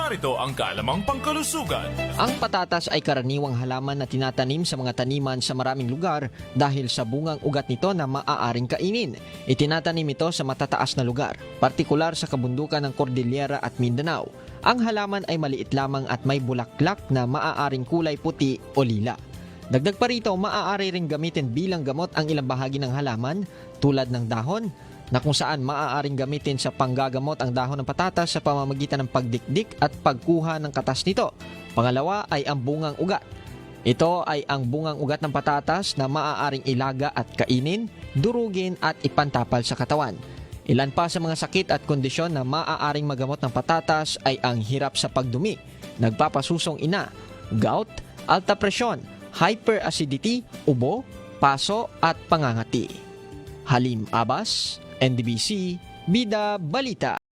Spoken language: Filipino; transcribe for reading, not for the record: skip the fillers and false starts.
narito ang kalamang pangkalusugan. Ang patatas ay karaniwang halaman na tinatanim sa mga taniman sa maraming lugar dahil sa bungang ugat nito na maaaring kainin. Itinatanim ito sa matataas na lugar, partikular sa kabundukan ng Cordillera at Mindanao. Ang halaman ay maliit lamang at may bulaklak na maaaring kulay puti o lila. Dagdag pa rito, maaari ring gamitin bilang gamot ang ilang bahagi ng halaman tulad ng dahon, na kung saan maaaring gamitin sa panggagamot ang dahon ng patatas sa pamamagitan ng pagdikdik at pagkuha ng katas nito. Pangalawa ay ang bungang ugat. Ito ay ang bungang ugat ng patatas na maaaring ilaga at kainin, durugin at ipantapal sa katawan. Ilan pa sa mga sakit at kondisyon na maaaring magamot ng patatas ay ang hirap sa pagdumi, nagpapasusong ina, gout, alta presyon, hyperacidity, ubo, paso at pangangati. Halim Abbas, NDBC, Bida Balita.